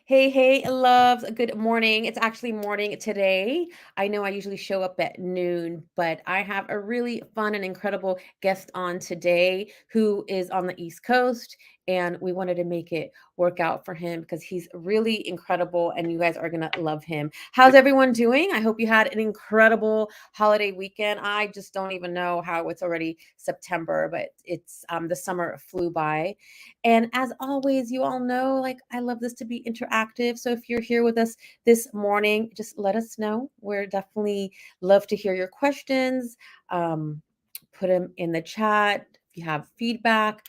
Hey, loves. Good morning. It's actually morning today. I know I usually show up at noon, but I have a really fun and incredible guest on today who is on the East Coast. And we wanted to make it work out for him because he's really incredible and you guys are going to love him. How's everyone doing? I hope you had an incredible holiday weekend. I just don't even know how it's already September, but it's the summer flew by. And as always, you all know, like, I love this to be interactive. So if you're here with us this morning, just let us know. We're definitely love to hear your questions. Um, put them in the chat. If you have feedback,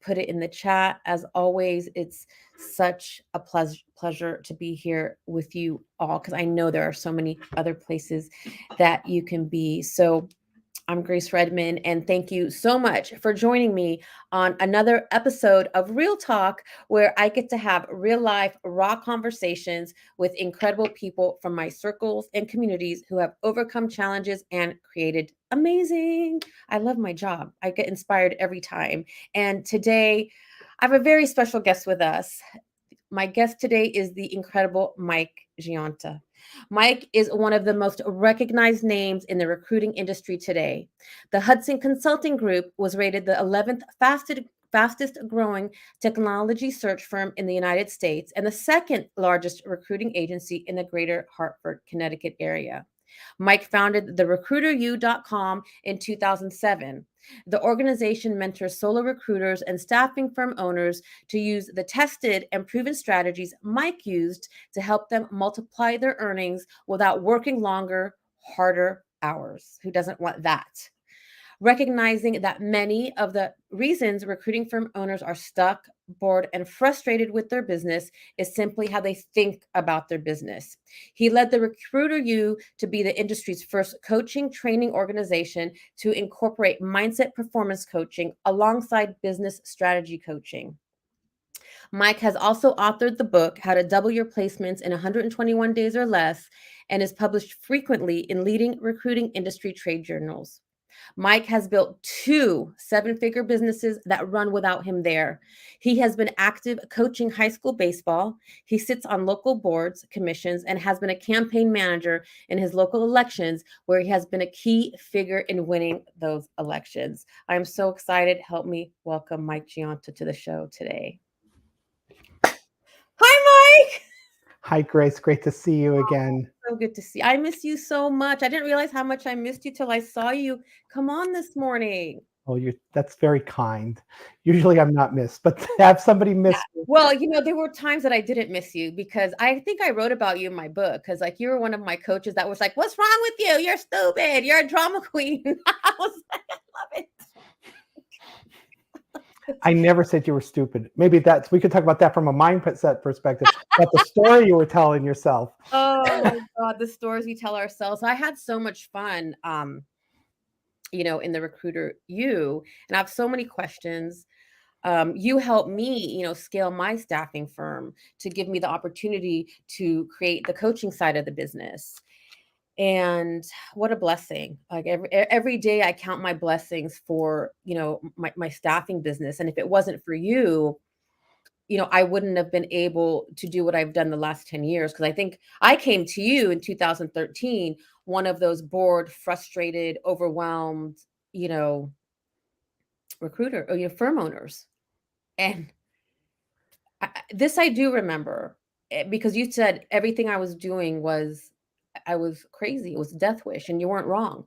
put it in the chat. As always, it's such a pleasure to be here with you all because I know there are so many other places that you can be. So I'm Grace Redmond, and thank you so much for joining me on another episode of Real Talk, where I get to have real life, raw conversations with incredible people from my circles and communities who have overcome challenges and created amazing. I love my job. I get inspired every time. And today, I have a very special guest with us. My guest today is the incredible Mike Gionta. Mike is one of the most recognized names in the recruiting industry today. The Hudson Consulting Group was rated the 11th fastest growing technology search firm in the United States and the second largest recruiting agency in the greater Hartford, Connecticut area. Mike founded the recruiteru.com in 2007. The organization mentors solo recruiters and staffing firm owners to use the tested and proven strategies Mike used to help them multiply their earnings without working longer, harder hours. Who doesn't want that? Recognizing that many of the reasons recruiting firm owners are stuck, bored, and frustrated with their business is simply how they think about their business. He led the Recruiter U to be the industry's first coaching training organization to incorporate mindset performance coaching alongside business strategy coaching. Mike has also authored the book, How to Double Your Placements in 121 Days or Less, and is published frequently in leading recruiting industry trade journals. Mike has built two seven-figure businesses that run without him there. He has been active coaching high school baseball. He sits on local boards, commissions, and has been a campaign manager in his local elections, where he has been a key figure in winning those elections. I'm so excited. Help me welcome Mike Gionta to the show today. Hi, Mike. Hi, Grace. Great to see you again. So good to see. I miss you so much. I didn't realize how much I missed you till I saw you come on this morning. Oh, that's very kind. Usually I'm not missed, but to have somebody Yeah. miss me. Well, there were times that I didn't miss you because I think I wrote about you in my book because, like, you were one of my coaches that was like, "What's wrong with you? You're stupid. You're a drama queen." I was like, "I love it." I never said you were stupid. Maybe we could talk about that from a mindset perspective, but the story you were telling yourself. Oh my God, the stories we tell ourselves. I had so much fun, in the Recruiter U, and I have so many questions. You helped me, scale my staffing firm to give me the opportunity to create the coaching side of the business. And what a blessing. Like every day I count my blessings for, my staffing business. And if it wasn't for you, I wouldn't have been able to do what I've done the last 10 years. Cause I think I came to you in 2013, one of those bored, frustrated, overwhelmed, you know, recruiter or firm owners. And this I do remember because you said everything I was doing I was crazy. It was death wish, and you weren't wrong.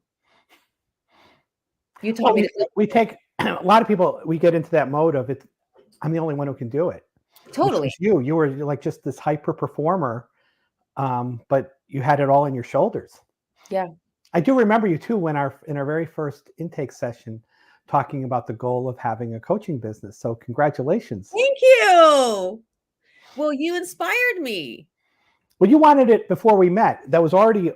You taught Well, me to we take a lot of people, we get into that mode of it. I'm the only one who can do it, which totally. was you. You were like just this hyper performer, but you had it all in your shoulders. Yeah. I do remember you too when in our very first intake session talking about the goal of having a coaching business. So congratulations. Thank you. Well, you inspired me. Well, you wanted it before we met. That was already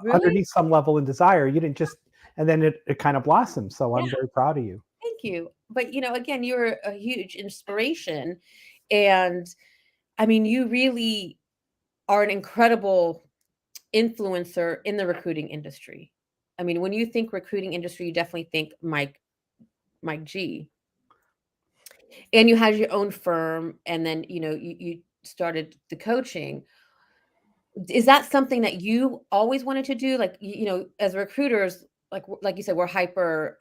Really? underneath some level in desire. You didn't just, and then it kind of blossomed. So Yeah. I'm very proud of you. Thank you. But again, you're a huge inspiration. And I mean, you really are an incredible influencer in the recruiting industry. I mean, when you think recruiting industry, you definitely think Mike G. And you had your own firm, and then you started the coaching, is that something that you always wanted to do? Like, as recruiters, like you said, we're hyper,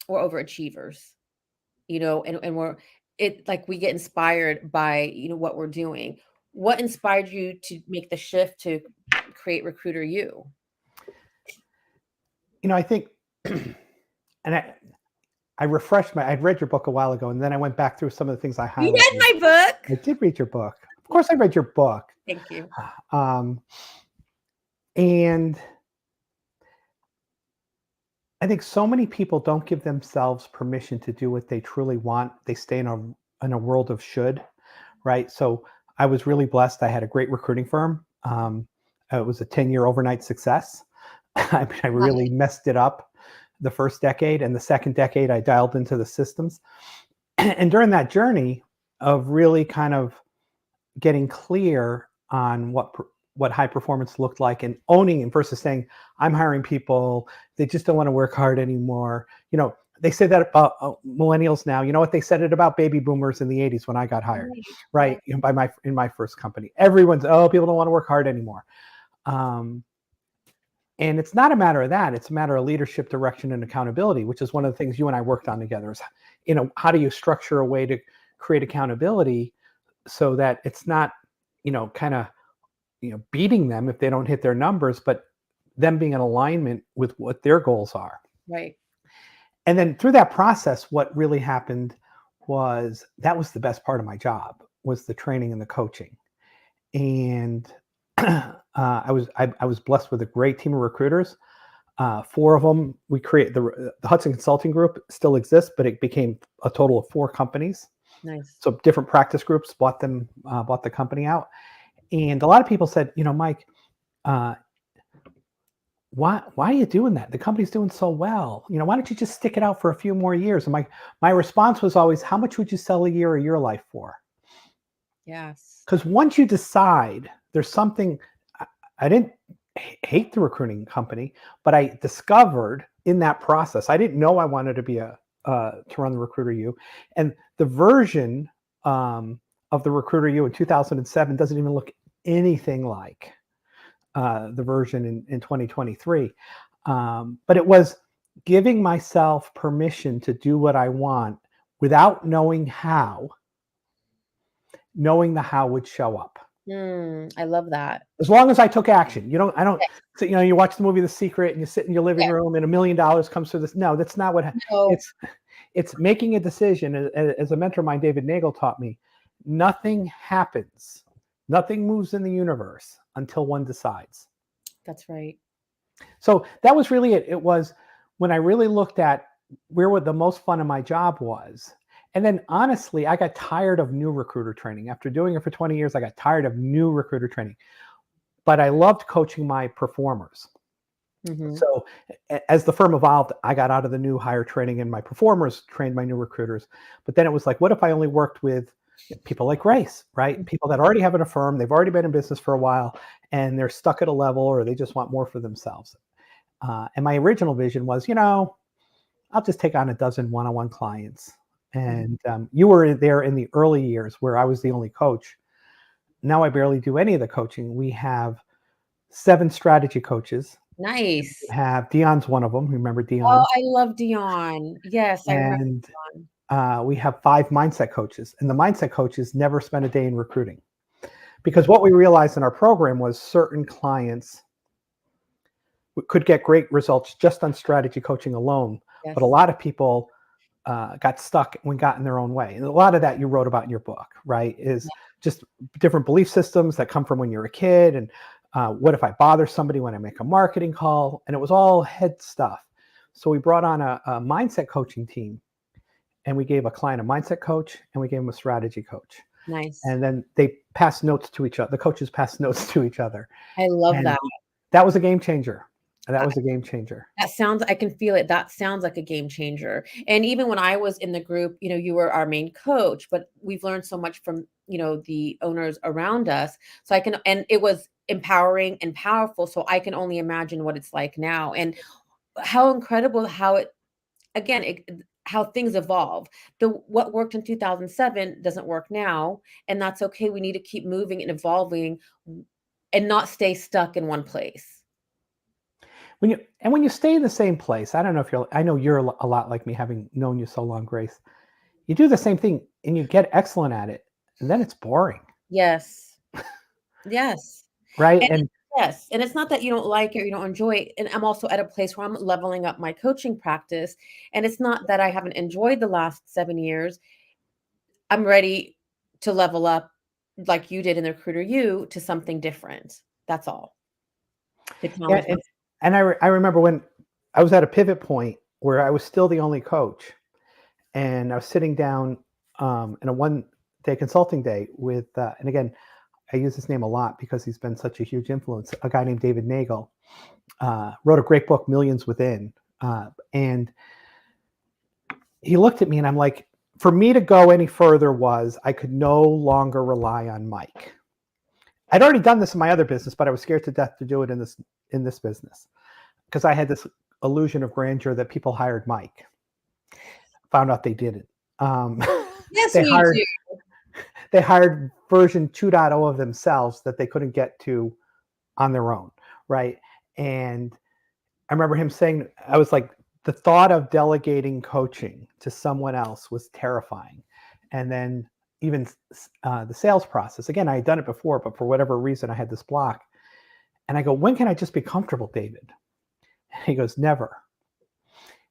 we're overachievers, and we get inspired by, what we're doing. What inspired you to make the shift to create Recruiter U? I think, and I'd read your book a while ago, and then I went back through some of the things I You highlighted. read my book? I did read your book. Of course, I read your book. Thank you. And I think so many people don't give themselves permission to do what they truly want. They stay in a world of should, right? So I was really blessed. I had a great recruiting firm. It was a 10-year overnight success. I mean, I really messed it up the first decade, and the second decade I dialed into the systems. And during that journey of really kind of getting clear on what high performance looked like, and owning it versus saying, I'm hiring people, they just don't want to work hard anymore. They say that about millennials now. You know what? They said it about baby boomers in the 80s when I got hired, right? In my first company, everyone's, people don't want to work hard anymore. And it's not a matter of that. It's a matter of leadership, direction, and accountability, which is one of the things you and I worked on together. Is, how do you structure a way to create accountability so that it's not, kind of, beating them if they don't hit their numbers, but them being in alignment with what their goals are. Right. And then through that process, what really happened was that was the best part of my job, was the training and the coaching. And I was blessed with a great team of recruiters. 4 of them, we created the Hudson Consulting Group still exists, but it became a total of 4 companies. Nice. So different practice groups bought the company out. And a lot of people said, Mike, why are you doing that? The company's doing so well. Why don't you just stick it out for a few more years? And my response was always, how much would you sell a year of your life for? Yes. Because once you decide there's something, I didn't hate the recruiting company, but I discovered in that process, I didn't know I wanted to be to run the Recruiter U, and the version of the Recruiter U in 2007 doesn't even look anything like the version in 2023. But it was giving myself permission to do what I want without knowing how. Knowing the how would show up. I love that. As long as I took action. I don't. So, you watch the movie The Secret and you sit in your living room and $1 million comes through this. No, that's not what. No. It's making a decision. As a mentor of mine, David Nagel, taught me, nothing happens, nothing moves in the universe until one decides. That's right. So that was really it. It was when I really looked at where the most fun of my job was. And then honestly, I got tired of new recruiter training. After doing it for 20 years, I got tired of new recruiter training. But I loved coaching my performers. Mm-hmm. So as the firm evolved, I got out of the new hire training and my performers trained my new recruiters. But then it was like, what if I only worked with people like Grace, right? Mm-hmm. People that already have a firm, they've already been in business for a while, and they're stuck at a level or they just want more for themselves. And my original vision was, I'll just take on a dozen one-on-one clients. And you were there in the early years where I was the only coach. Now I barely do any of the coaching. We have 7 strategy coaches. Nice. Dion's one of them. Remember Dion? Oh, I love Dion. Yes, I remember Dion. We have 5 mindset coaches. And the mindset coaches never spend a day in recruiting. Because what we realized in our program was certain clients could get great results just on strategy coaching alone. Yes. But a lot of people got stuck and got in their own way. And a lot of that you wrote about in your book, right? Is just different belief systems that come from when you're a kid. And what if I bother somebody when I make a marketing call? And it was all head stuff. So we brought on a mindset coaching team, and we gave a client a mindset coach and we gave them a strategy coach. Nice. And then they passed notes to each other. The coaches passed notes to each other. I love that. That was a game changer. That was a game changer. I can feel it. That sounds like a game changer. And even when I was in the group, you were our main coach, but we've learned so much from, the owners around us. So and it was empowering and powerful. So I can only imagine what it's like now, and how incredible how it how things evolve. The what worked in 2007 doesn't work now, and that's okay. We need to keep moving and evolving and not stay stuck in one place. When you stay in the same place, I don't know if you're I know you're a lot like me, having known you so long, Grace. You do the same thing and you get excellent at it, and then it's boring, Yes. Yes. right? And And yes, and it's not that you don't like it or you don't enjoy it, and I'm also at a place where I'm leveling up my coaching practice, and it's not that I haven't enjoyed the last 7 years. I'm ready to level up like you did in the Recruiter U to something different. That's all. To yeah, challenge myself. I remember when I was at a pivot point where I was still the only coach, and I was sitting down in a one-day consulting day with, and again, I use his name a lot because he's been such a huge influence. A guy named David Nagel wrote a great book, Millions Within, and he looked at me, and I'm like, for me to go any further was I could no longer rely on Mike. I'd already done this in my other business, but I was scared to death to do it in this business because I had this illusion of grandeur that people hired Mike. Found out they didn't. Um, Yes, they we hired do. they hired version 2.0 of themselves that they couldn't get to on their own, right? And I remember him saying, I was like, the thought of delegating coaching to someone else was terrifying. And then even the sales process, again, I had done it before, but for whatever reason, I had this block. And I go, when can I just be comfortable, David? And he goes, never.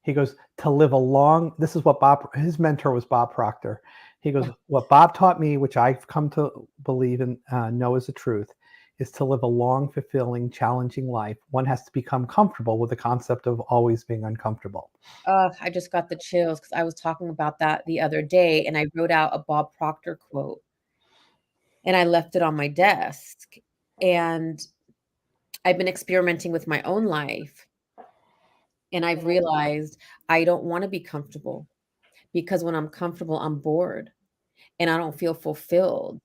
He goes, to live a long, this is what his mentor was Bob Proctor. He goes, what Bob taught me, which I've come to believe and know is the truth, is to live a long, fulfilling, challenging life. One has to become comfortable with the concept of always being uncomfortable. I just got the chills because I was talking about that the other day, and I wrote out a Bob Proctor quote, and I left it on my desk, and I've been experimenting with my own life, and I've realized I don't wanna be comfortable because when I'm comfortable, I'm bored, and I don't feel fulfilled.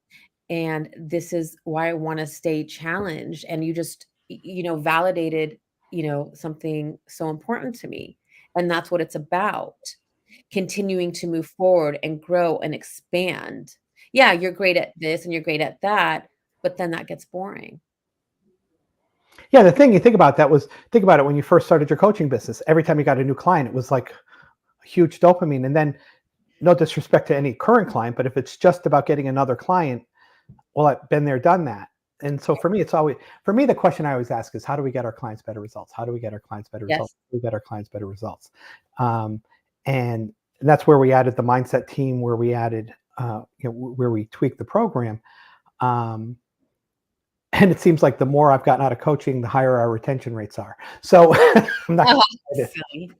And this is why I wanna stay challenged, and you just, validated, something so important to me, and that's what it's about, continuing to move forward and grow and expand. Yeah, you're great at this and you're great at that, but then that gets boring. Yeah, the thing you think about that was, think about it when you first started your coaching business. Every time you got a new client, it was like a huge dopamine. And then, no disrespect to any current client, but if it's just about getting another client, well, I've been there, done that. And so for me, it's always, for me, the question I always ask is, how do we get our clients better results? How do we get our clients better results? Yes. How do we get our clients better results? Um, and that's where we added the mindset team, where we added, where we tweaked the program. Um, and it seems like the more I've gotten out of coaching, the higher our retention rates are. So I'm not Oh, excited. silly.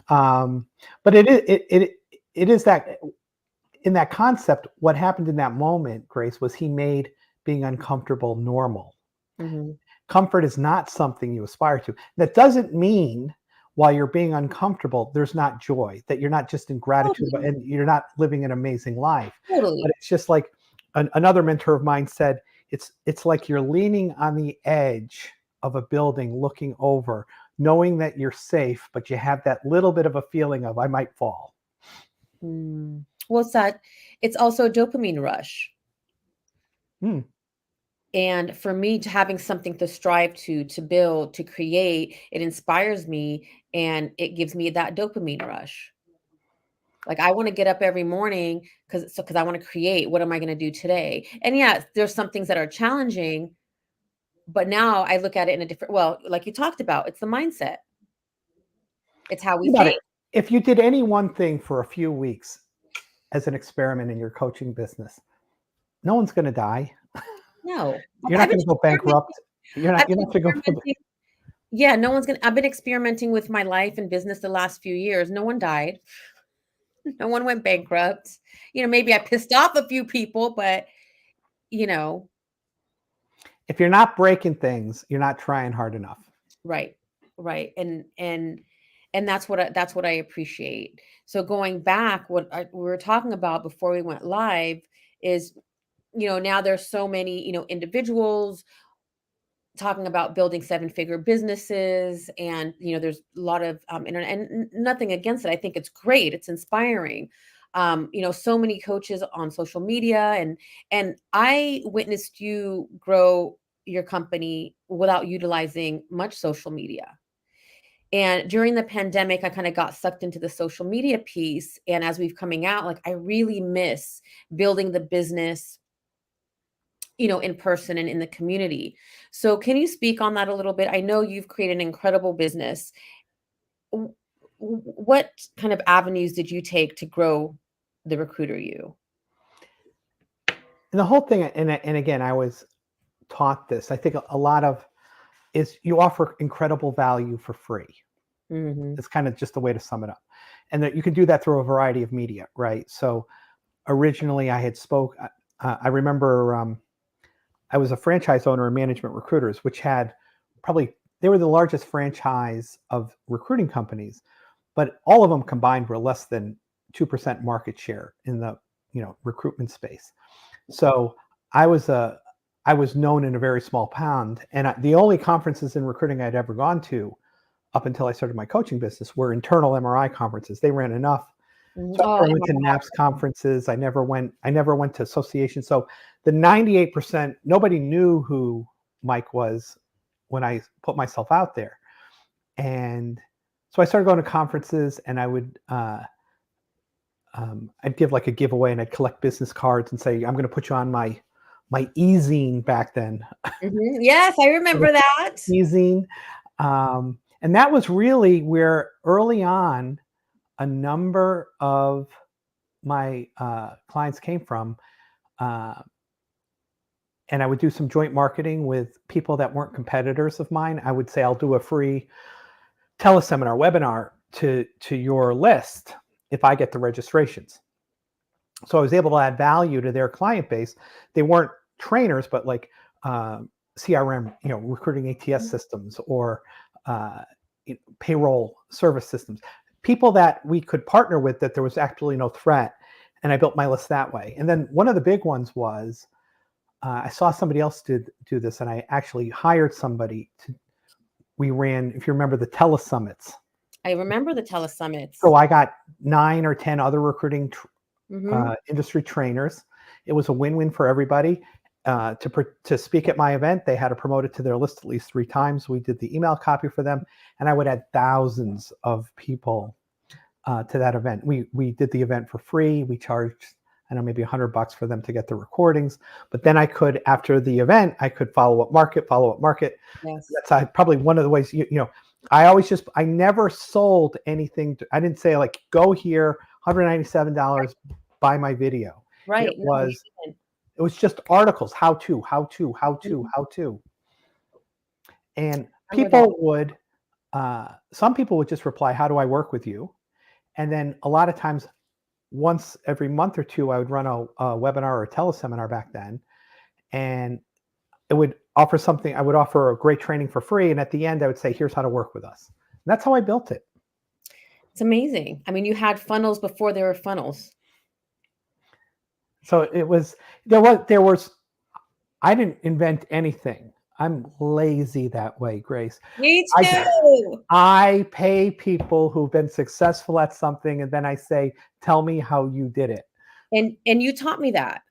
Um, but it is that, in that concept, what happened in that moment, Grace, was he made being uncomfortable normal. Mhm. Comfort is not something you aspire to. That doesn't mean while you're being uncomfortable, there's not joy, that you're not just in gratitude Totally, and you're not living an amazing life. But totally. it's just like another mentor of mine said, it's like you're leaning on the edge of a building looking over, knowing that you're safe, but you have that little bit of a feeling of I might fall. Well, it's also a dopamine rush. Hmm. And for me to having something to strive to build, to create, it inspires me and it gives me that dopamine rush. Like I want to get up every morning because I want to create. What am I going to do today? And yeah, there's some things that are challenging, but now I look at it in a different, well, like you talked about, it's the mindset. It's how we Think about it. think. If you did any one thing for a few weeks as an experiment in your coaching business, no one's going to die. No. You're I've not been going to go experimenting. bankrupt. I've You're been not going to go. experimenting. Yeah, no one's gonna I've been experimenting with my life and business the last few years. No one died. No one went bankrupt. Maybe I pissed off a few people, but, you know If you're not breaking things, you're not trying hard enough. right, right, and that's what I appreciate. So going back, we were talking about before we went live is, now there's so many, individuals talking about building seven-figure businesses, and there's a lot of internet, and nothing against it. I think it's great, it's inspiring. So many coaches on social media, and I witnessed you grow your company without utilizing much social media. And during the pandemic, I kind of got sucked into the social media piece, and as we've coming out, like, I really miss building the business, in person and in the community. So can you speak on that a little bit? I know you've created an incredible business. W- What kind of avenues did you take to grow the Recruiter You? And the whole thing, and again, I was taught this. I think a lot of is you offer incredible value for free. Hmm. It's kind of just a way to sum it up, and that you can do that through a variety of media, right? So originally, I had spoke. I remember I was a franchise owner in Management Recruiters, which had probably they were the largest franchise of recruiting companies, but all of them combined were less than 2% market share in the recruitment space. So I was a I was known in a very small pound, and the only conferences in recruiting I'd ever gone to up until I started my coaching business were internal MRI conferences. They ran enough. Hmm. So I Oh, never went to NAPS conferences. I never went. I never went to associations. So the 98%, nobody knew who Mike was when I put myself out there, and so I started going to conferences, and I'd give like a giveaway, and I'd collect business cards and say, "I'm going to put you on my e-zine back then." Yes, I remember that. E-zine, and that was really where early on a number of my clients came from. Uh, and I would do some joint marketing with people that weren't competitors of mine. I would say, I'll do a free teleseminar webinar to your list if I get the registrations. So I was able to add value to their client base. They weren't trainers, but like CRM, recruiting ATS systems, or uh, payroll service systems, people that we could partner with that there was actually no threat. And I built my list that way. And then one of the big ones was I saw somebody else do this, and I actually hired somebody to. We ran, if you remember, the telesummits. I remember the telesummits. So I got 9 or 10 other recruiting Hmm. industry trainers. It was a win-win for everybody. To speak at my event, they had to promote it to their list at least 3 times. We did the email copy for them, and I would add thousands of people to that event. We did the event for free. We charged, I know, maybe $100 for them to get the recordings. But then I could, after the event, I could follow up market. Yes. That's probably one of the ways. I never sold anything. I didn't say like, go here, $197, buy my video. It Right. No, you was didn't. it was just articles, how to, how to, how to, Mhm. how to, and I remember that. some people would just reply, "How do I work with you?" And then a lot of times, once every month or two, I would run a webinar or a teleseminar back then, and it would offer something. I would offer a great training for free, and at the end, I would say, "Here's how to work with us." And that's how I built it. It's amazing. I mean, you had funnels before there were funnels. So it was there was I didn't invent anything. I'm lazy that way, Grace. Me I too. I pay people who've been successful at something, and then I say, "Tell me how you did it." And you taught me that.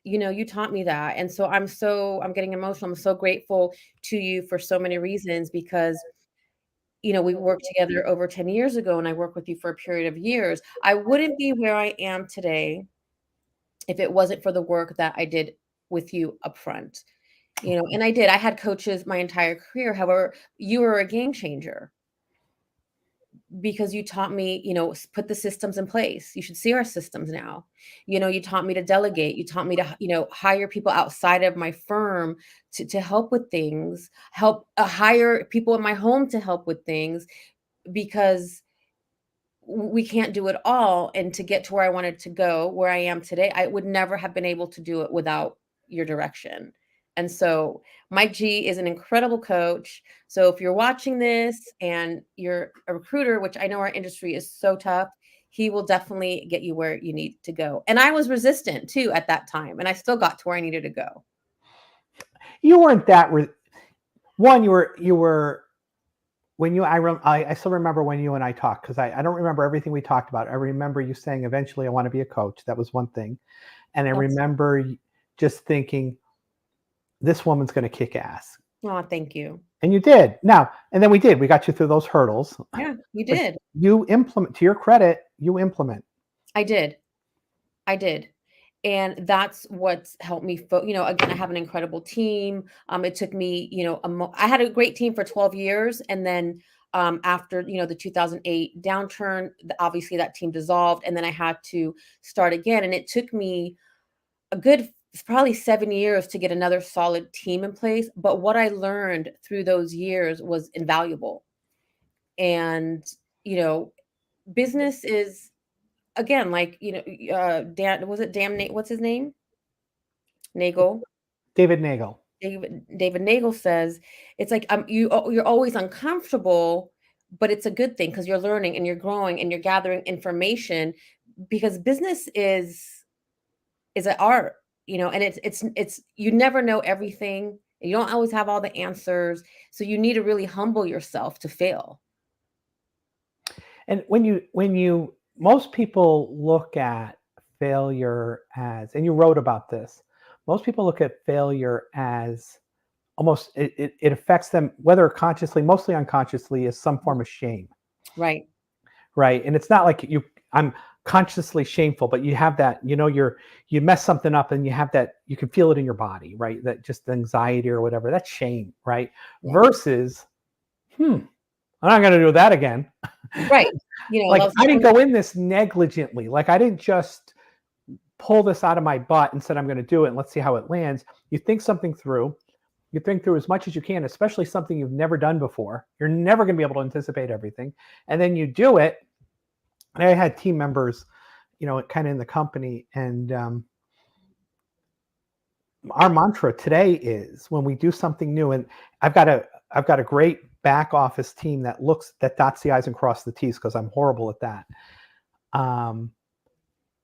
You taught me that. And so I'm getting emotional. I'm so grateful to you for so many reasons, because we worked together over 10 years ago, and I worked with you for a period of years. I wouldn't be where I am today if it wasn't for the work that I did with you upfront. And I did. I had coaches my entire career. However, you were a game changer, because you taught me, put the systems in place. You should see our systems now. You taught me to delegate. You taught me to, hire people outside of my firm to help with things, help hire people in my home to help with things, because we can't do it all. And to get to where I wanted to go, where I am today, I would never have been able to do it without your direction. And so Mike G is an incredible coach. So if you're watching this and you're a recruiter, which I know our industry is so tough, he will definitely get you where you need to go. And I was resistant too at that time, and I still got to where I needed to go. You weren't that. One, you were when you I still remember when you and I talked, because I don't remember everything we talked about. I remember you saying eventually I want to be a coach. That was one thing. And I That's remember just thinking, this woman's going to kick ass. Oh, thank you. And you did. Now, and then we did. We got you through those hurdles. Yeah, you But did. you implement, to your credit, you implement. I did. I did. And that's what's helped me again, I have an incredible team. It took me, I had a great team for 12 years. And then after, the 2008 downturn, obviously that team dissolved. And then I had to start again. And it took me a good probably 7 years to get another solid team in place. But what I learned through those years was invaluable. And, you know, business is again, like, Dan, was it damn what's his name? Nagel. David Nagel. David Nagel says it's like you're always uncomfortable, but it's a good thing because you're learning and you're growing and you're gathering information because business is an art, and it's you never know everything. You don't always have all the answers, so you need to really humble yourself to fail. And when you most people look at failure as, and you wrote about this, most people look at failure as almost it affects them, whether consciously, mostly unconsciously, as some form of shame. Right. Right. And it's not like I'm consciously shameful, but you have that, you mess something up and you have that, you can feel it in your body, right? That just anxiety or whatever, that's shame, right? Yeah. Versus, I'm not going to do that again. Right. Like, I didn't go in this negligently. Like, I didn't just pull this out of my butt and said, I'm going to do it and let's see how it lands. You think something through. You think through as much as you can, especially something you've never done before. You're never going to be able to anticipate everything. And then you do it. And I had team members, kind of in the company. And our mantra today is when we do something new, and I've got a great back office team that dots the I's and crosses the T's, because I'm horrible at that.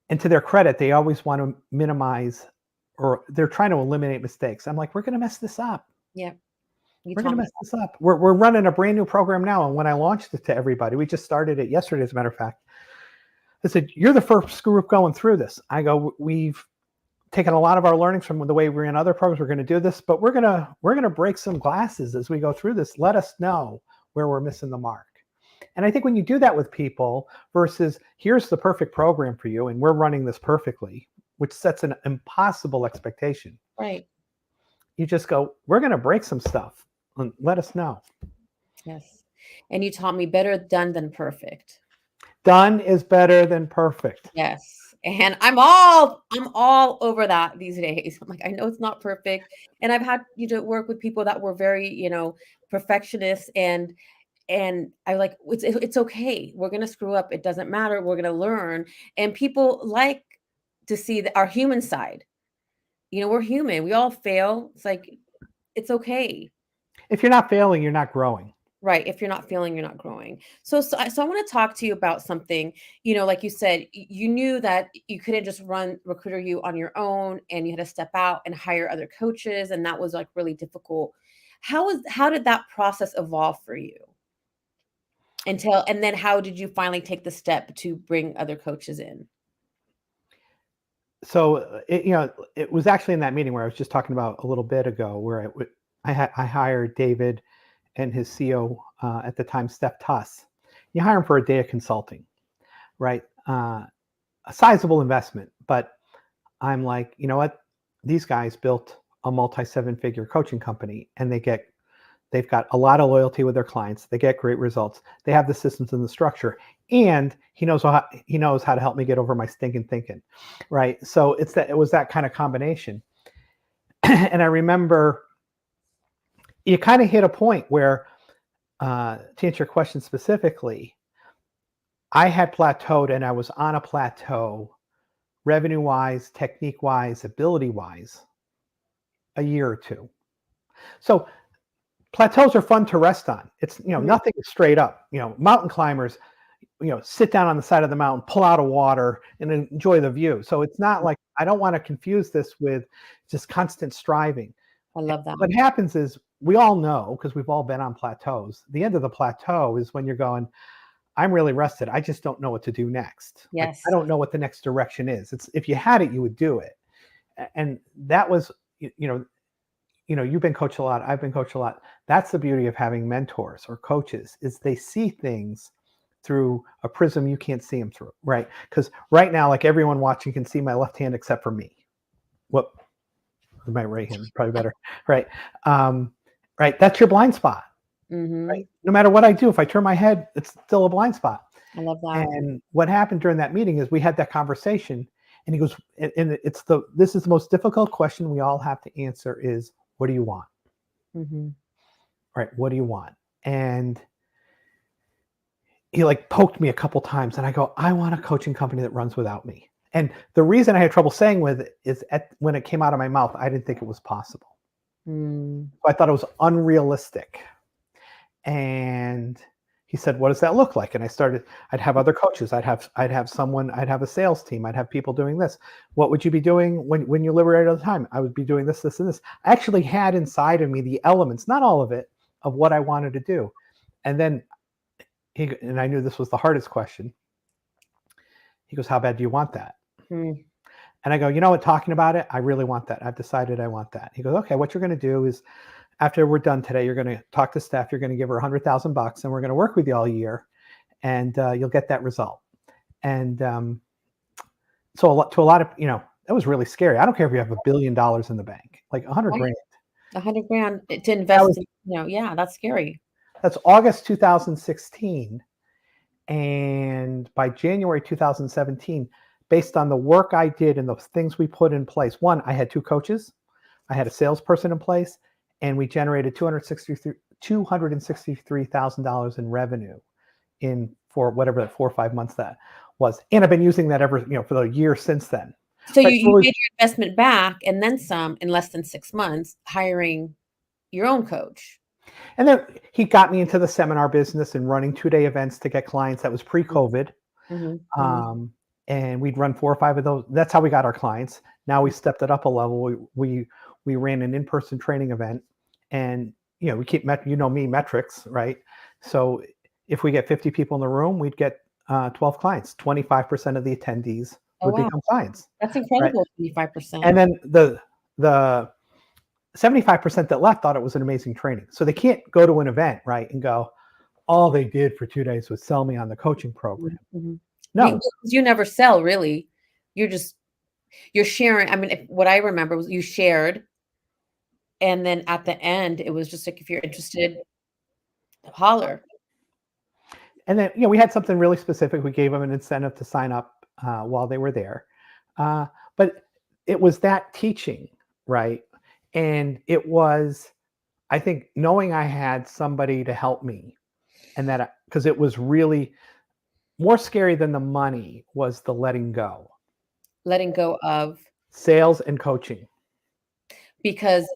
And to their credit, they always want to minimize, or they're trying to eliminate mistakes. I'm like, we're going to mess this up. Yeah. We're going to mess this up. We're running a brand new program now. And when I launched it to everybody, we just started it yesterday, as a matter of fact. I said, you're the first group going through this. I go, we've taken a lot of our learnings from the way we're in other programs. We're going to do this, but we're going to break some glasses as we go through this. Let us know where we're missing the mark. And I think when you do that with people versus here's the perfect program for you and we're running this perfectly, which sets an impossible expectation. Right. You just go, we're going to break some stuff and let us know. Yes. And you taught me better done than perfect. Done is better than perfect. Yes. And I'm all over that these days. I'm like, I know it's not perfect. And I've had to work with people that were very, perfectionists, and I like it's okay. We're gonna screw up. It doesn't matter. We're gonna learn. And people like to see our human side. We're human. We all fail. It's like it's okay. If you're not failing, you're not growing. Right. If you're not feeling, you're not growing. So I want to talk to you about something, like you said, you knew that you couldn't just run Recruiter U on your own, and you had to step out and hire other coaches. And that was like really difficult. How did that process evolve for you? And then how did you finally take the step to bring other coaches in? So, it was actually in that meeting where I was just talking about a little bit ago, where I hired David and his CEO at the time, Steph Tuss. You hire him for a day of consulting, right? A sizable investment, but I'm like, you know what? These guys built a multi-7-figure coaching company, and they've got a lot of loyalty with their clients. They get great results. They have the systems and the structure, and he knows how to help me get over my stinking thinking, right? So it was that kind of combination. And I remember you kind of hit a point where, to answer your question specifically, I had plateaued, and I was on a plateau, revenue-wise, technique-wise, ability-wise, a year or two. So plateaus are fun to rest on. It's, nothing is straight up. Mountain climbers, sit down on the side of the mountain, pull out of water, and enjoy the view. So it's not like, I don't want to confuse this with just constant striving. I love that. What happens is we all know, because we've all been on plateaus, the end of the plateau is when you're going, I'm really rested. I just don't know what to do next. Like, I Yes. don't know what the next direction is. It's, if you had it, you would do it. And that was, you've been coached a lot. I've been coached a lot. That's the beauty of having mentors or coaches, is they see things through a prism you can't see them through, right? Because right now, like, everyone watching can see my left hand except for me. What, my right hand, probably better, right? Um, right. That's your blind spot, right? Mhm. No matter what I do, if I turn my head, it's still a blind spot. I love that. And what happened during that meeting is we had that conversation, and he goes, and this is the most difficult question we all have to answer is, what do you want? Mhm. Right? What do you want? And he like poked me a couple times, and I go, I want a coaching company that runs without me. And the reason I had trouble saying with it is, when it came out of my mouth, I didn't think it was possible. Mm. So I thought it was unrealistic. And he said, what does that look like? And I started, I'd have other coaches. I'd have someone, I'd have a sales team. I'd have people doing this. What would you be doing when you liberated all the time? I would be doing this, this, and this. I actually had inside of me the elements, not all of it, of what I wanted to do. And then and I knew this was the hardest question. He goes, how bad do you want that? Mm. And I go, you know what, talking about it, I really want that. I've decided I want that. He goes, okay, what you're going to do is, after we're done today, you're going to talk to Steph. You're going to give her $100,000, and we're going to work with you all year, and you'll get that result. And so to a lot of, that was really scary. I don't care if you have $1 billion in the bank, like 100 Right. grand. 100 grand to That invest was in, yeah, that's scary. that's August 2016, and by January 2017, based on the work I did and the things we put in place, one, I had 2 coaches, I had a salesperson in place, and we generated $263,000 in revenue for whatever that 4 or 5 months that was. And I've been using that ever, for the year since then. So But you made your investment back and then some in less than 6 months, hiring your own coach. and then he got me into the seminar business and running 2-day events to get clients. That was pre-COVID. Mhm, mhm. Um, and we'd run 4 or 5 of those. That's how we got our clients. Now we stepped it up a level. We ran an in-person training event, and we keep me, metrics, right? So if we get 50 people in the room, we'd get 12 clients. 25% of the attendees Oh, would wow. become clients, That's right? incredible, 25%. And then the 75% that left thought it was an amazing training. So they can't go to an event, right, and go, all they did for 2 days was sell me on the coaching program. Mhm, mhm. No. You never sell, really. You're just you're sharing. I mean, what I remember was you shared, and then at the end, it was just like, "If you're interested, holler." And then, we had something really specific. We gave them an incentive to sign up while they were there. But it was that teaching, right? And it was, I think, knowing I had somebody to help me, and that, because it was really more scary than the money was the letting go, Letting go of, sales and coaching. because,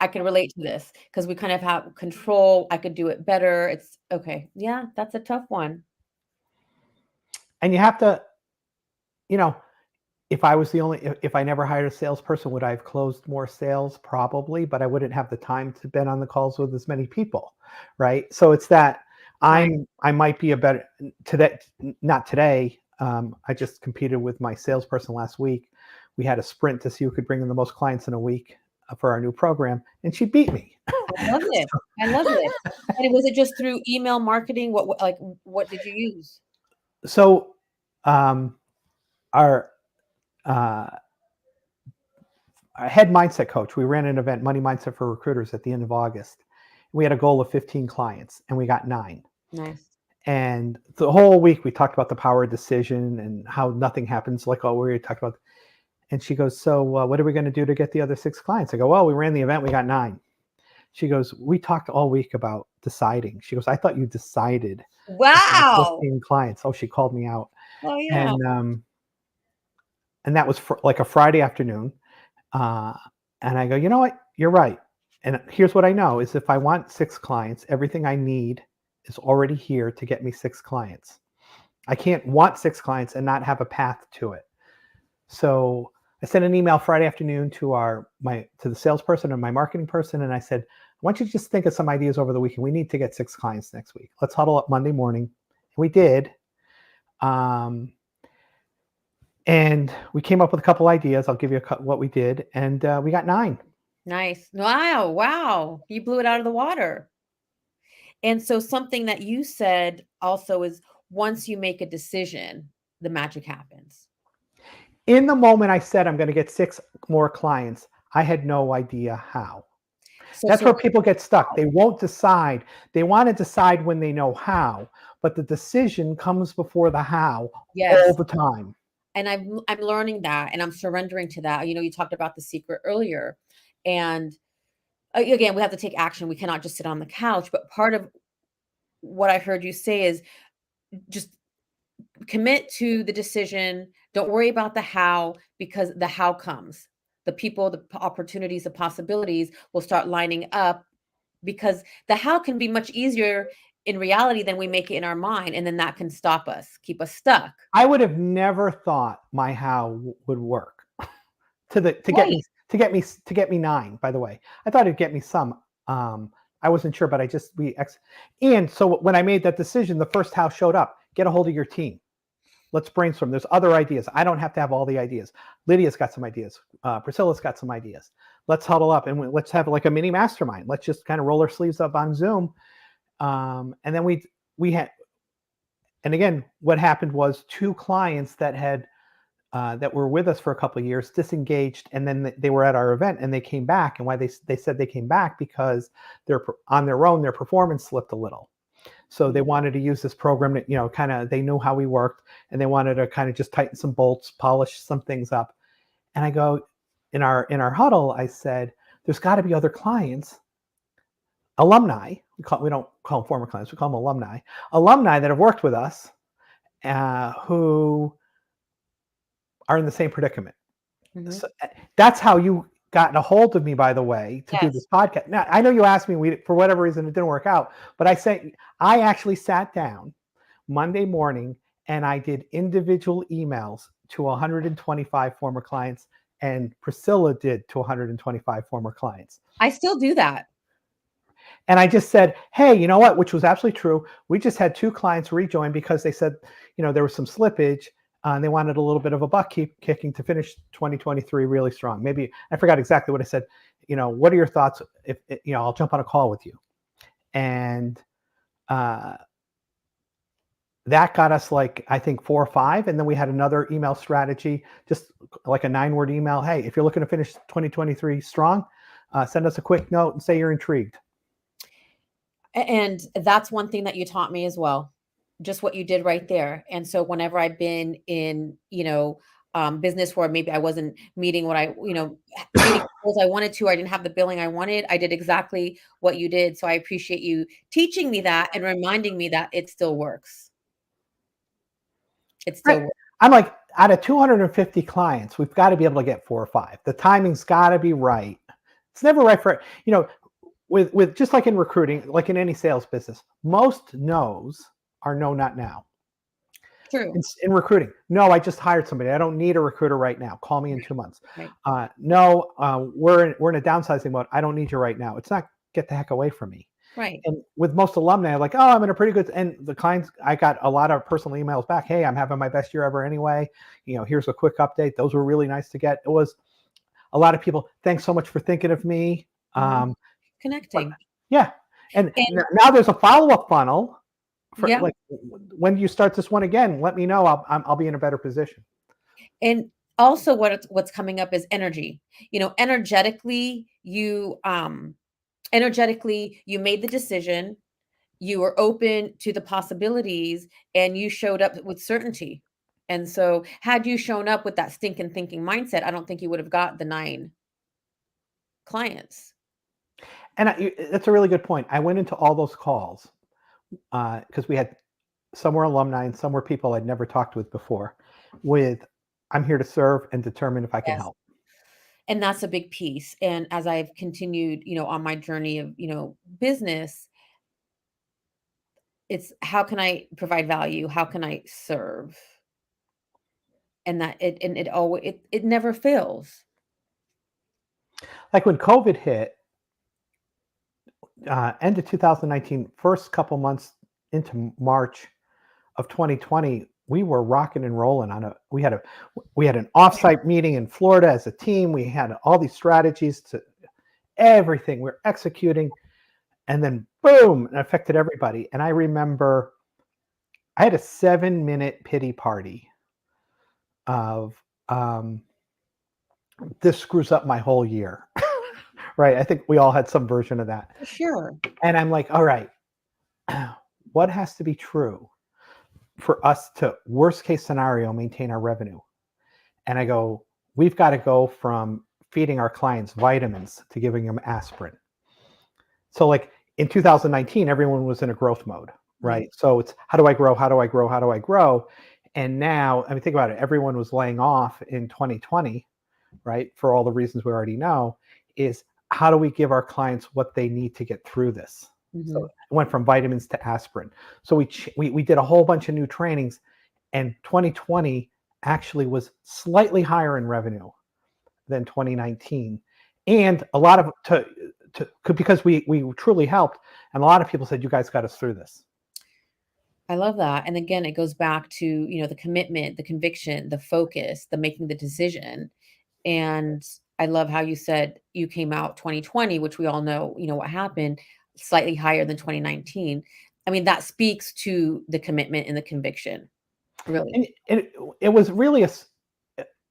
I can relate to this because we kind of have control. I could do it better. It's okay. Yeah, that's a tough one. And you have to, you know, if I was the only, if I never hired a salesperson, would I have closed more sales? Probably, but I wouldn't have the time to been on the calls with as many people, right? So it's that Right. I might be a better today, not today. I just competed with my salesperson last week. We had a sprint to see who could bring in the most clients in a week for our new program, and she beat me. I love it. I love it. And was it just through email marketing? What did you use? So, um, our uh, head mindset coach, we ran an event, Money Mindset for Recruiters, at the end of August. We had a goal of 15 clients, and we got 9. Nice. And the whole week we talked about the power of decision and how nothing happens like all we talked about. And she goes, so what are we going to do to get the other 6 clients? I go, well, we ran the event, we got 9. She goes, we talked all week about deciding. She goes, I thought you decided to have Wow. 15 clients. Oh, she called me out. Oh, yeah. And that was like a Friday afternoon. Uh, and I go, you know what? You're right. And here's what I know is, if I want 6 clients, everything I need is already here to get me 6 clients. I can't want 6 clients and not have a path to it. So I sent an email Friday afternoon to the salesperson and my marketing person, and I said, I want you to just think of some ideas over the weekend. We need to get 6 clients next week. Let's huddle up Monday morning. And we did. Um, and we came up with a couple ideas. I'll give you what we did, and we got 9. Nice. Wow, wow. You blew it out of the water. And so something that you said also is once you make a decision, the magic happens. In the moment I said I'm going to get 6 more clients, I had no idea how. So That's where so people get stuck. They won't decide. They want to decide when they know how, but the decision comes before the how all yes. the time. And I'm learning that and I'm surrendering to that. You talked about the secret earlier. And again, we have to take action. We cannot just sit on the couch, but part of what I heard you say is just commit to the decision. Don't worry about the how because the how comes. The people, the opportunities, the possibilities will start lining up because the how can be much easier in reality than we make it in our mind. And then that can stop us, keep us stuck. I would have never thought my how would work to get Right. me to get me 9. By the way, I thought it'd get me some. I wasn't sure, but I just we ex. And so when I made that decision, the first how showed up. Get a hold of your team. Let's brainstorm. There's other ideas. I don't have to have all the ideas. Lydia's got some ideas. Priscilla's got some ideas. Let's huddle up and let's have like a mini mastermind. Let's just kind of roll our sleeves up on Zoom. And then we had, and again, what happened was 2 clients that were with us for a couple of years disengaged, and then they were at our event and they came back. And why they said they came back because they're on their own, their performance slipped a little. So they Mhm. wanted to use this program that, kind of they knew how we worked, and they wanted to kind of just tighten some bolts, polish some things up. And I go in our huddle, I said, there's got to be other clients, alumni. We don't call them former clients, we call them alumni that have worked with us, who are in the same predicament. Mhm. So that's how you got a hold of me, by the way, to do Yes. this podcast. Now I know you asked me, for whatever reason it didn't work out, but I actually sat down Monday morning and I did individual emails to 125 former clients, and Priscilla did to 125 former clients. I still do that. And I just said, hey, you know what? Which was absolutely true. We just had 2 clients rejoin because they said, there was some slippage, and they wanted a little bit of a butt kicking to finish 2023 really strong. Maybe I forgot exactly what I said. What are your thoughts? If I'll jump on a call with you. And uh, that got us, like, I think 4 or 5. And then we had another email strategy, just like a 9-word email. Hey, if you're looking to finish 2023 strong, send us a quick note and say you're intrigued. And that's one thing that you taught me as well, just what you did right there. And so whenever I've been in, business where maybe I wasn't meeting what meeting goals I wanted to, or I didn't have the billing I wanted, I did exactly what you did. So I appreciate you teaching me that and reminding me that it still works. It Right. still works. I'm like, out of 250 clients, we've got to be able to get 4 or 5. The timing's got to be right. It's never right for, with just like in recruiting, like in any sales business, most no's are no, not now. True. In recruiting, no, I just hired somebody. I don't need a recruiter right now. Call me in 2 months. Right. No, we're in a downsizing mode. I don't need you right now. It's not, get the heck away from me. Right. And with most alumni, like, oh, I'm in a pretty good, and the clients, I got a lot of personal emails back. Hey, I'm having my best year ever anyway. Here's a quick update. Those were really nice to get. It was a lot of people. Thanks so much for thinking of me. Mhm. But Connecting. yeah, and And now there's a follow-up funnel for, yeah. like, when you start this one again, let me know. I'll be in a better position. And also what's coming up is energy. Energetically you made the decision, you were open to the possibilities, and you showed up with certainty. And so had you shown up with that stinking thinking mindset, I don't think you would have got the 9 clients. And that's a really good point. I went into all those calls because we had some were alumni and some were people I'd never talked with before. With, I'm here to serve and determine if I can Yes. help. And that's a big piece. And as I've continued, on my journey of, business, it's how can I provide value? How can I serve? and that it always it never fails. Like when COVID hit, end of 2019, first couple months into March of 2020, we were rocking and rolling on a. We had an offsite meeting in Florida as a team. We had all these strategies to everything. We're executing, and then boom, it affected everybody. And I remember I had a 7-minute pity party of this screws up my whole year. Right. I think we all had some version of that. For sure. And I'm like, all right, what has to be true for us to, worst case scenario, maintain our revenue? And I go, we've got to go from feeding our clients vitamins to giving them aspirin. So like in 2019, everyone was in a growth mode, Mhm. right? So it's how do I grow? How do I grow? How do I grow? And now, I mean, think about it. Everyone was laying off in 2020, right? For all the reasons we already know, is how do we give our clients what they need to get through this? So Mhm. it went from vitamins to aspirin. So we did a whole bunch of new trainings, and 2020 actually was slightly higher in revenue than 2019, and a lot of because we truly helped, and a lot of people said, "You guys got us through this." I love that, and again, it goes back to, the commitment, the conviction, the focus, the making the decision, and I love how you said you came out 2020, which we all know, what happened, slightly higher than 2019. I mean, that speaks to the commitment and the conviction, really. And it was really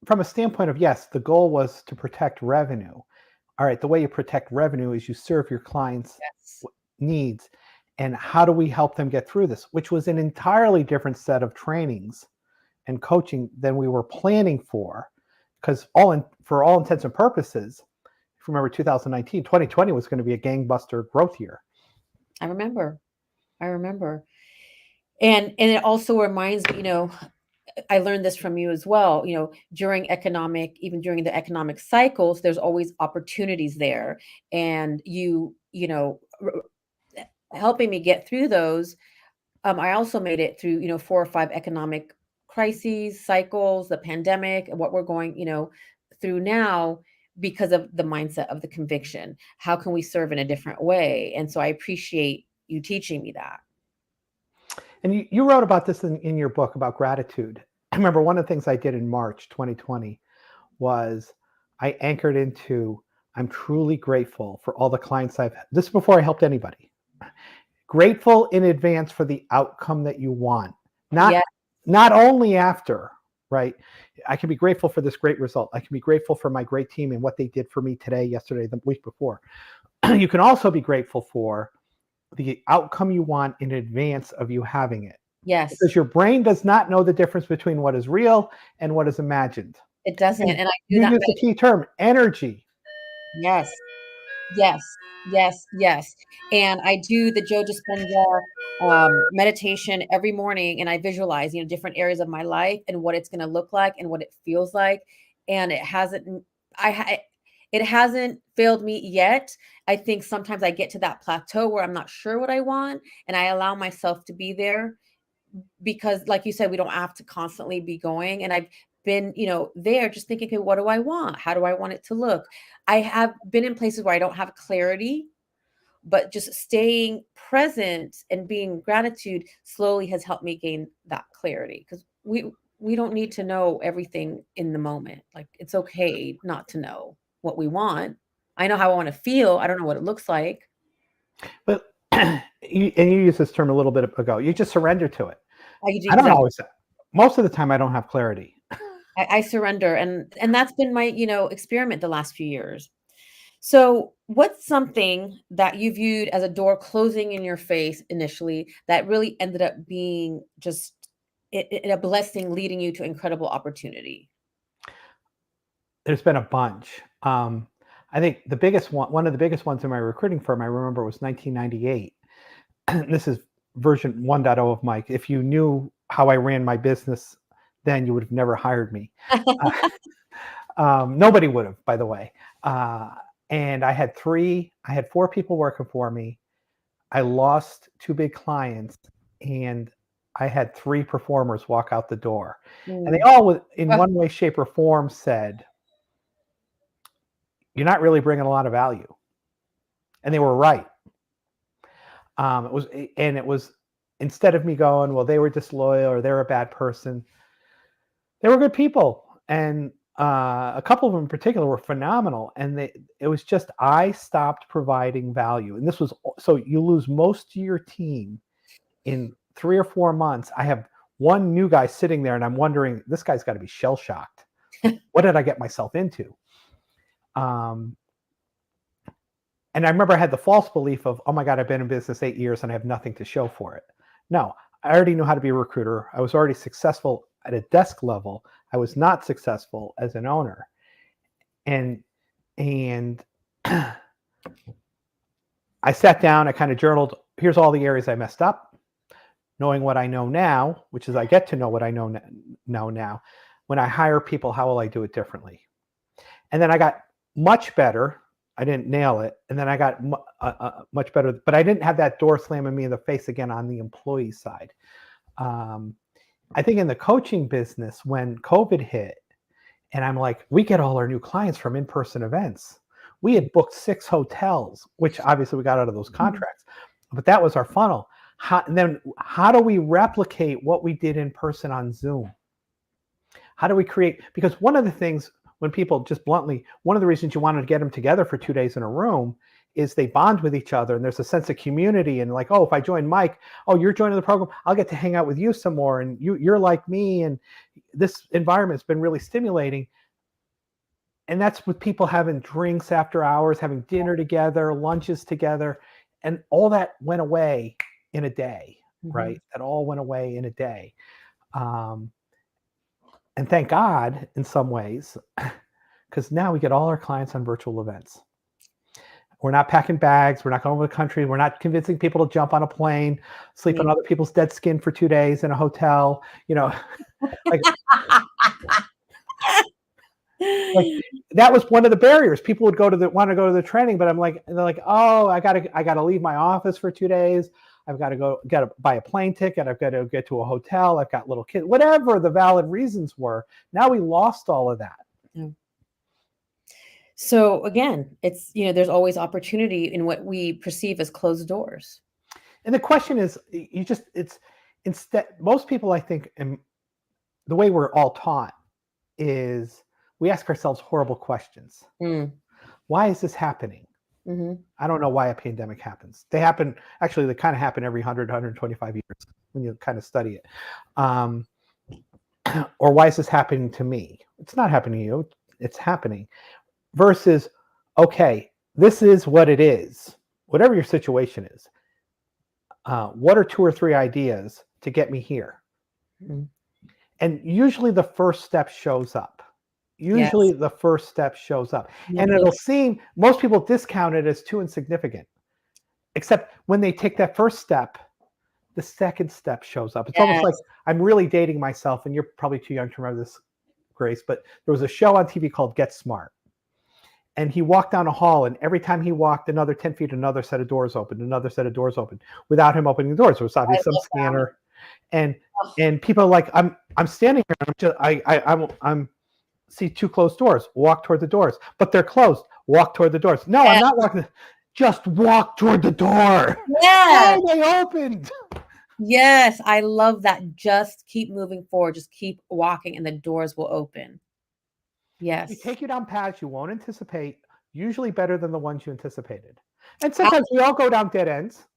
from a standpoint of, yes, the goal was to protect revenue. All right, the way you protect revenue is you serve your clients' Yes. needs, and how do we help them get through this? Which was an entirely different set of trainings and coaching than we were planning for, because for all intents and purposes, if you remember 2019, 2020 was going to be a gangbuster growth year. I remember. I remember. And it also reminds me, I learned this from you as well. Even during the economic cycles, there's always opportunities there. And helping me get through those, I also made it through, 4 or 5 economic crises, cycles, the pandemic, and what we're going, through now because of the mindset of the conviction. How can we serve in a different way? And so I appreciate you teaching me that. And you wrote about this in your book about gratitude. I remember one of the things I did in March 2020 was I anchored into, I'm truly grateful for all the clients this is before I helped anybody. Grateful in advance for the outcome that you want. Not Yeah. not only after, right? I can be grateful for this great result. I can be grateful for my great team and what they did for me today, yesterday, the week before. You can also be grateful for the outcome you want in advance of you having it. Yes. Because your brain does not know the difference between what is real and what is imagined. It doesn't. And And I do you that. use the key term, energy. Yes. Yes, yes, yes, and I do the Joe Dispenza, meditation every morning, and I visualize, different areas of my life and what it's gonna look like and what it feels like, and I ha it hasn't failed me yet. I think sometimes I get to that plateau where I'm not sure what I want, and I allow myself to be there because like you said, we don't have to constantly be going. And I've been, there just thinking, okay, what do I want? How do I want it to look? I have been in places where I don't have clarity, but just staying present and being gratitude slowly has helped me gain that clarity because we don't need to know everything in the moment. Like it's okay not to know what we want. I know how I want to feel. I don't know what it looks like. But you used this term a little bit ago. You just surrender to it. I do I don't exactly. always, most of the time, I don't have clarity. I surrender, and that's been my experiment the last few years. So, what's something that you viewed as a door closing in your face initially that really ended up being just a blessing, leading you to incredible opportunity? There's been a bunch. I think one of the biggest ones in my recruiting firm, I remember, was 1998. This is version 1.0 of Mike. If you knew how I ran my business then, you would have never hired me. Uh, Nobody would have, by the way. Uh, and I had 4 people working for me. I lost 2 big clients, and I had 3 performers walk out the door, and they Mm. all, in Ah, one way, shape, or form, said, "You're not really bringing a lot of value," and they were right. It was instead of me going, "Well, they were disloyal or they're a bad person," they were good people, and a couple of them in particular were phenomenal. And it was just I stopped providing value, and this was so you lose most of your team in 3 or 4 months. I have one new guy sitting there, and I'm wondering, this guy's got to be shell shocked. What did I get myself into? Um, and I remember I had the false belief of, oh my God, I've been in business 8 years and I have nothing to show for it. No, I already knew how to be a recruiter. I was already successful at a desk level. I was not successful as an owner. And and I sat down, I kind of journaled, here's all the areas I messed up, knowing what I know now, which is I get to know what I know now. When I hire people, how will I do it differently? And then I got much better. I didn't nail it. And then I got much better, but I didn't have that door slamming me in the face again on the employee side. Um, I think in the coaching business, when COVID hit, and I'm like, we get all our new clients from in-person events. We had booked 6 hotels, which obviously we got out of those contracts, but that was our funnel. And then how do we replicate what we did in person on Zoom? How do we create? Because one of the things, when people just bluntly, one of the reasons you wanted to get them together for 2 days in a room is they bond with each other and there's a sense of community. And like, oh, if I join Mike, oh, you're joining the program, I'll get to hang out with you some more. And you're like me. And this environment's been really stimulating. And that's with people having drinks after hours, having dinner together, lunches together. And all that went away in a day, right? That all went away in a day. And thank God in some ways, because now we get all our clients on virtual events. We're not packing bags. We're not going over the country. We're not convincing people to jump on a plane, sleep on other people's dead skin for 2 days in a hotel. Like, like that was one of the barriers. People would want to go to the training, but they're like, oh, I gotta leave my office for 2 days. I've got to buy a plane ticket. I've got to get to a hotel. I've got little kids, whatever the valid reasons were. Now we lost all of that. yeah. So again, it's, there's always opportunity in what we perceive as closed doors. And the question is, most people, I think, and the way we're all taught is we ask ourselves horrible questions. Why is this happening? I don't know why a pandemic happens. They kind of happen every 100, 125 years when you kind of study it. Or why is this happening to me? It's not happening to you. It's happening. Versus, okay, this is what it is. Whatever your situation is, what are 2 or 3 ideas to get me here? And usually the first step shows up. And it'll seem, most people discount it as too insignificant. Except when they take that first step, the second step shows up. It's almost like, I'm really dating myself, and you're probably too young to remember this, Grace, but there was a show on TV called Get Smart. And he walked down a hall, and every time he walked another 10 feet, another set of doors opened, without him opening the doors. There was obviously some scanner. And people are like, I'm standing here, I'm see 2 closed doors, walk toward the doors, but they're closed, walk toward the doors. No, I'm not walking, just walk toward the door. Yeah. They opened. Yes, I love that. Just keep moving forward. Just keep walking and the doors will open. Yes. We take you down paths you won't anticipate, usually better than the ones you anticipated. And sometimes we all go down dead ends,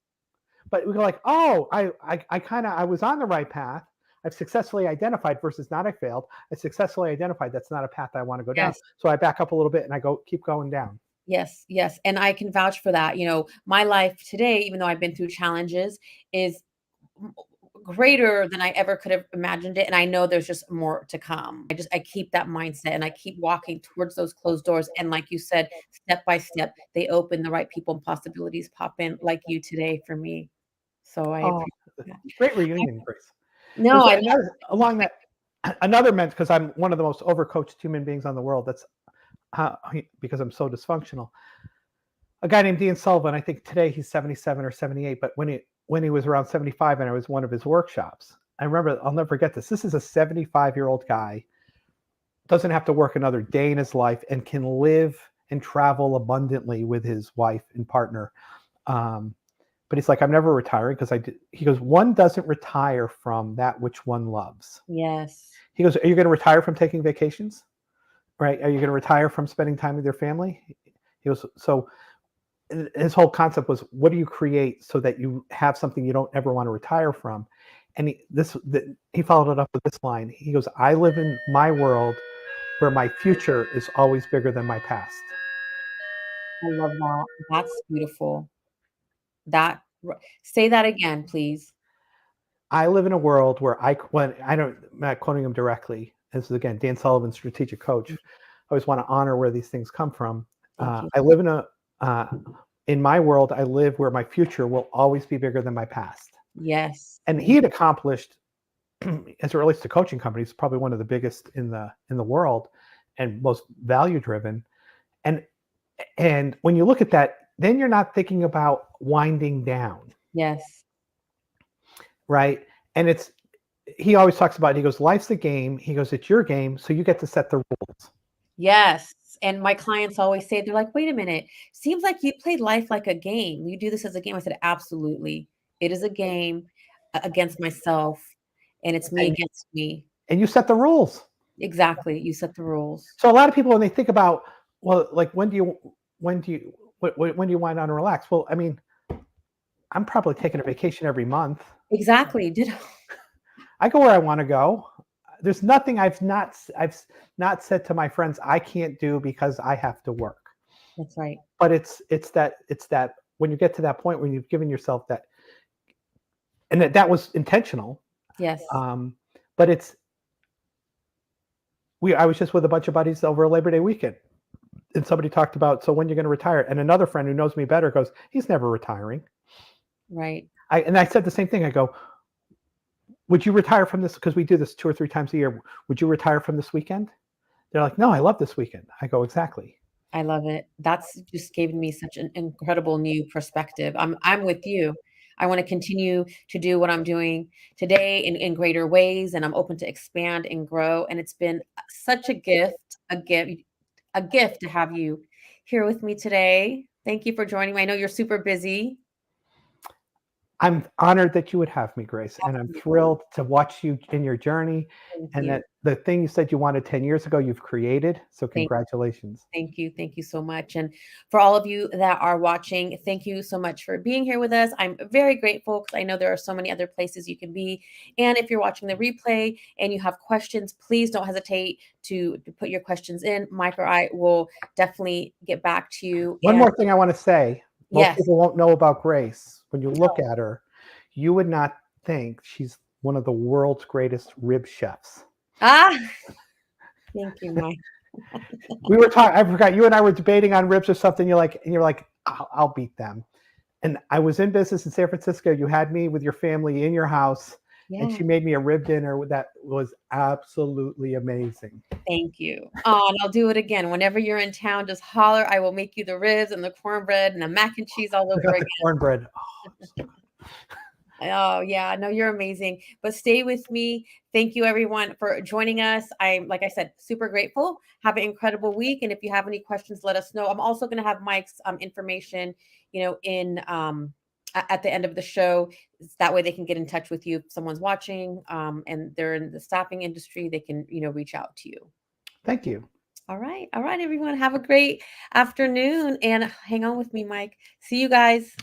but we go like, oh, I was on the right path. I've successfully identified versus not I failed. I successfully identified that's not a path I want to go down. So I back up a little bit and I keep going down. Yes, yes. And I can vouch for that. My life today, even though I've been through challenges, is greater than I ever could have imagined it. And I know there's just more to come. I keep that mindset and I keep walking towards those closed doors. And like you said, step by step, they open, the right people and possibilities pop in, like you today for me. So I appreciate that. Great reunion, Grace. No, another mentor, because I'm one of the most overcoached human beings on the world. That's because I'm so dysfunctional. A guy named Dean Sullivan. I think today he's 77 or 78, but when he was around 75, and I was one of his workshops, I remember, I'll never forget this. This is a 75-year-old guy, doesn't have to work another day in his life, and can live and travel abundantly with his wife and partner. Um, but he's like, I'm never retiring because I did. He goes, one doesn't retire from that which one loves. Yes. He goes, are you going to retire from taking vacations? Right? Are you going to retire from spending time with your family? He goes, so his whole concept was, what do you create so that you have something you don't ever want to retire from? And he followed it up with this line. He goes, I live in my world where my future is always bigger than my past. I love that. That's beautiful. That say that again, please. I live in a world where when I don't, I'm not quoting him directly. This is again Dan Sullivan, strategic coach. I always want to honor where these things come from. Thank you. I live in my world. I live where my future will always be bigger than my past. Yes. And he had accomplished, as it relates to coaching companies, probably one of the biggest in the world, and most value driven. And when you look at that, then you're not thinking about winding down, Yes. right? And he always talks about, he goes, life's the game. He goes, it's your game, so you get to set the rules. Yes. And my clients always say, they're like, wait a minute, seems like you played life like a game. You do this as a game. I said, absolutely. It is a game against myself, and it's me And, against me. and you set the rules. Exactly. You set the rules. So a lot of people, when they think about, well, like when do you when do you wind down and relax? Well, I mean, I'm probably taking a vacation every month. Exactly. Did I go where I want to go. There's nothing I've not said to my friends I can't do because I have to work. That's right. But it's that when you get to that point when you've given yourself that, and that was intentional. Yes. But I was just with a bunch of buddies over Labor Day weekend, and somebody talked about, so when you're going to retire, and another friend who knows me better goes, he's never retiring. Right. And I said the same thing. I go, would you retire from this? Because we do this 2 or 3 times a year. Would you retire from this weekend? They're like, no, I love this weekend. I go, exactly. I love it. That's just given me such an incredible new perspective. I'm with you. I want to continue to do what I'm doing today in greater ways, and I'm open to expand and grow. And it's been such a gift to have you here with me today. Thank you for joining me. I know you're super busy. I'm honored that you would have me, Grace, and I'm Absolutely. thrilled to watch you in your journey, Thank and you. that the thing you said you wanted 10 years ago, you've created. So Thank congratulations. Thank you. Thank you so much. And for all of you that are watching, thank you so much for being here with us. I'm very grateful because I know there are so many other places you can be. And if you're watching the replay and you have questions, please don't hesitate to put your questions in. Mike or I will definitely get back to you. One And more thing I want to say. Most yes. people won't know about Grace. When you look at her, you would not think she's one of the world's greatest rib chefs. Ah, thank you, Mike. We were talking, I forgot, you and I were debating on ribs or something. You're like, I'll beat them. And I was in business in San Francisco. You had me with your family in your house, and Yeah. she made me a rib dinner that was absolutely amazing. Thank you. Oh, and I'll do it again. Whenever you're in town, just holler. I will make you the ribs and the cornbread and the mac and cheese all I over got again. the cornbread. Oh, yeah. No, you're amazing. But stay with me. Thank you, everyone, for joining us. I'm, like I said, super grateful. Have an incredible week. And if you have any questions, let us know. I'm also going to have Mike's information, in at the end of the show. That way they can get in touch with you if someone's watching and they're in the staffing industry, they can, reach out to you. Thank you. All right. All right, everyone. Have a great afternoon and hang on with me, Mike. See you guys.